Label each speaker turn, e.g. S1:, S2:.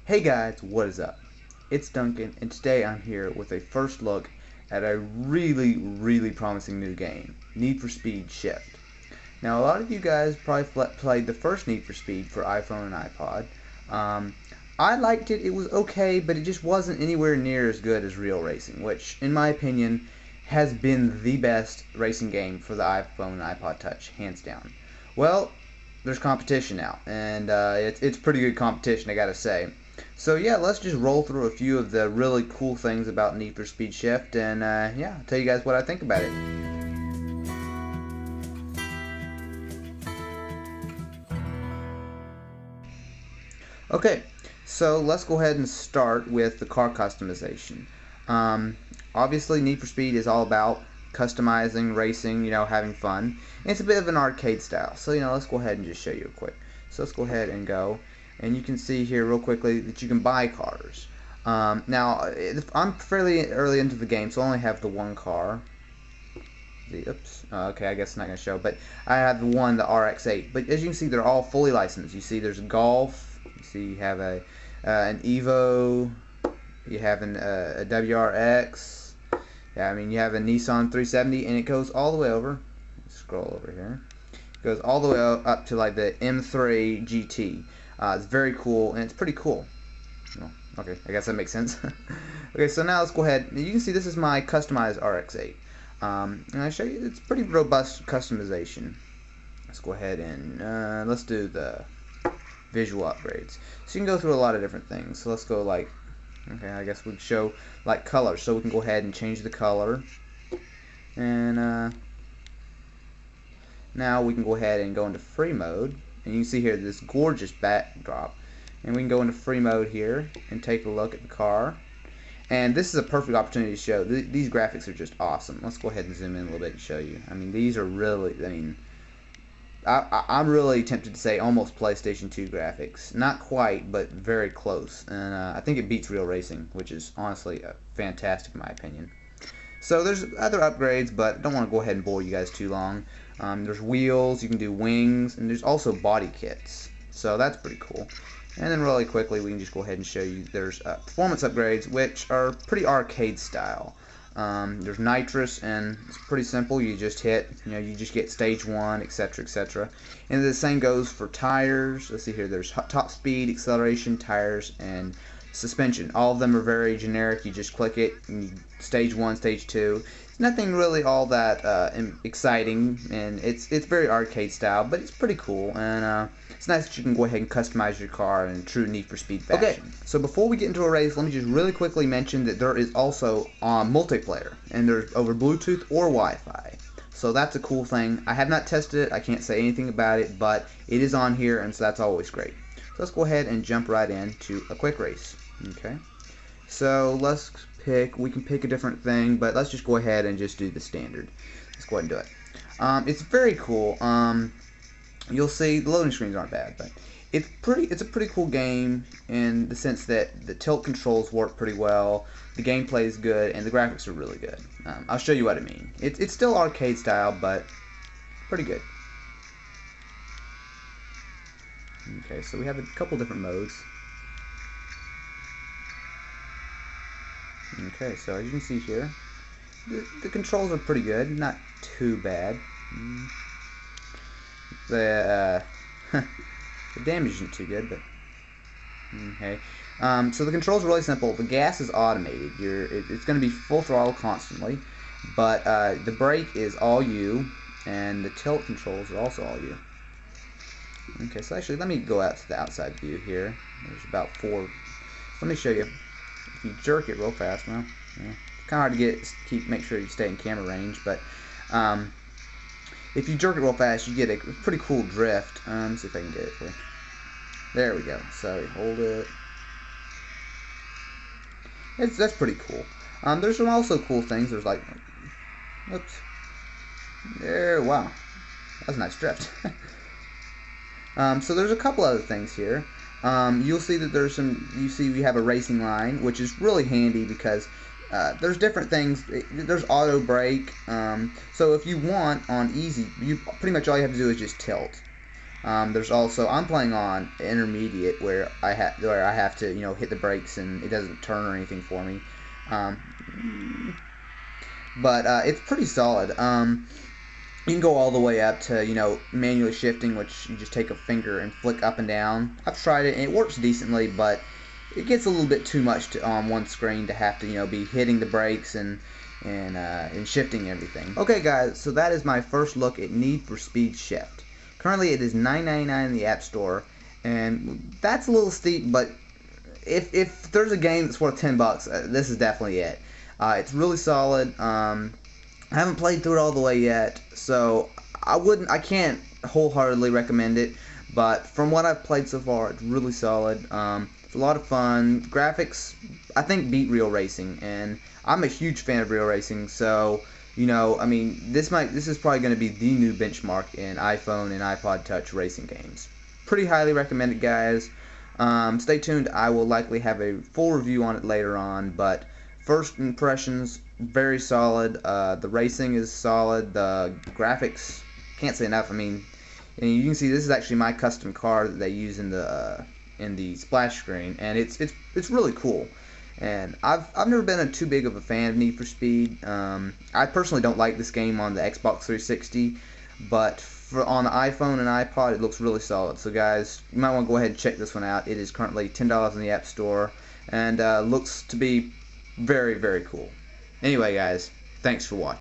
S1: Hey guys, what is up? It's Duncan, and today I'm here with a first look at a really promising new game, Need for Speed Shift. Now, a lot of you guys probably played the first Need for Speed for iPhone and iPod. I liked it. It was okay, but it just wasn't anywhere near as good as Real Racing, which, in my opinion, has been the best racing game for the iPhone and iPod Touch, hands down. Well, there's competition now, and it's pretty good competition, I gotta say. So yeah, let's just roll through a few of the really cool things about Need for Speed Shift, and yeah, I'll tell you guys what I think about it. Okay, so let's go ahead and start with the car customization. Um, Obviously, Need for Speed is all about customizing, racing, having fun. And it's a bit of an arcade style, so let's go ahead and just show you quick. So let's go ahead and go, and you can see here real quickly that you can buy cars. Now, I'm fairly early into the game, so I only have the one car. Oops. Okay, I guess it's not going to show, but I have the one, the RX-8. But as you can see, they're all fully licensed. You see there's a Golf. You see you have an Evo. You have a WRX. Yeah, I mean, you have a Nissan 370, and it goes all the way over. Let's scroll over here. It goes all the way up to like the M3 GT. It's very cool, and it's pretty cool. Okay, I guess that makes sense. Okay, so now let's go ahead. You can see this is my customized RX-8. And I show you, it's pretty robust customization. Let's go ahead and let's do the visual upgrades. So you can go through a lot of different things. So let's go like, okay, I guess we'd show like colors. So we can go ahead and change the color. And now we can go ahead and go into free mode. And you can see here this gorgeous backdrop. And we can go into free mode here and take a look at the car. And this is a perfect opportunity to show. These graphics are just awesome. Let's go ahead and zoom in a little bit and show you. I mean, these are really, I'm really tempted to say almost PlayStation 2 graphics. Not quite, but very close. And I think it beats Real Racing, which is honestly fantastic in my opinion. So there's other upgrades, but I don't want to go ahead and bore you guys too long. There's wheels, you can do wings, and there's also body kits. So that's pretty cool. And then really quickly, we can just go ahead and show you there's performance upgrades, which are pretty arcade style. There's nitrous, and it's pretty simple. You just hit, you just get stage 1, etc., etc. And the same goes for tires. Let's see here. There's top speed, acceleration, tires, and suspension. All of them are very generic. You just click it, and stage 1, stage 2. It's nothing really all that exciting, and it's very arcade style, but it's pretty cool. And it's nice that you can go ahead and customize your car in true Need for Speed fashion. Okay, so before we get into a race, let me just really quickly mention that there is also multiplayer, and there's over Bluetooth or Wi-Fi. So that's a cool thing. I have not tested it. I can't say anything about it, but it is on here, and so that's always great. So let's go ahead and jump right into a quick race. Okay, so we can pick a different thing, but let's just go ahead and just do the standard. Let's go ahead and do it. It's very cool. You'll see the loading screens aren't bad, but it's a pretty cool game in the sense that the tilt controls work pretty well, the gameplay is good, and the graphics are really good. I'll show you what I mean. It's still arcade style, but pretty good. Okay, so we have a couple different modes. Okay, so as you can see here, the controls are pretty good, not too bad. The damage isn't too good, but okay. So the controls are really simple. The gas is automated. It's going to be full throttle constantly, but the brake is all you, and the tilt controls are also all you. Okay, so actually, let me go out to the outside view here. There's about 4. Let me show you. If you jerk it real fast, well, yeah, it's kind of hard to make sure you stay in camera range, but if you jerk it real fast, you get a pretty cool drift. Let's see if I can get it for you. There we go. So you hold it. That's pretty cool. There's some also cool things. There's like, oops, there. Wow, that's a nice drift. So there's a couple other things here. You'll see that there's some. You see, we have a racing line, which is really handy because there's different things. There's auto brake. So if you want on easy, pretty much all you have to do is just tilt. There's also, I'm playing on intermediate where I have to hit the brakes and it doesn't turn or anything for me. But it's pretty solid. You can go all the way up to manually shifting, which you just take a finger and flick up and down. I've tried it and it works decently, but it gets a little bit too much on one screen to have to be hitting the brakes and shifting everything. Okay guys, so that is my first look at Need for Speed Shift. Currently it is $9.99 in the App Store, and that's a little steep, but if there's a game that's worth $10, this is definitely it. It's really solid. I haven't played through it all the way yet, so I can't wholeheartedly recommend it, but from what I've played so far, it's really solid. It's a lot of fun. Graphics, I think, beat real racing, and I'm a huge fan of real racing, so I mean, this is probably going to be the new benchmark in iPhone and iPod Touch racing games. Pretty highly recommended, guys. Stay tuned. I will likely have a full review on it later on, but first impressions, very solid. The racing is solid. The graphics, can't say enough. I mean, and you can see this is actually my custom car that they use in the splash screen, and it's really cool. And I've never been too big of a fan of Need for Speed. I personally don't like this game on the Xbox 360, but on the iPhone and iPod, it looks really solid. So guys, you might want to go ahead and check this one out. It is currently $10 in the App Store, and looks to be very, very cool. Anyway guys, thanks for watching.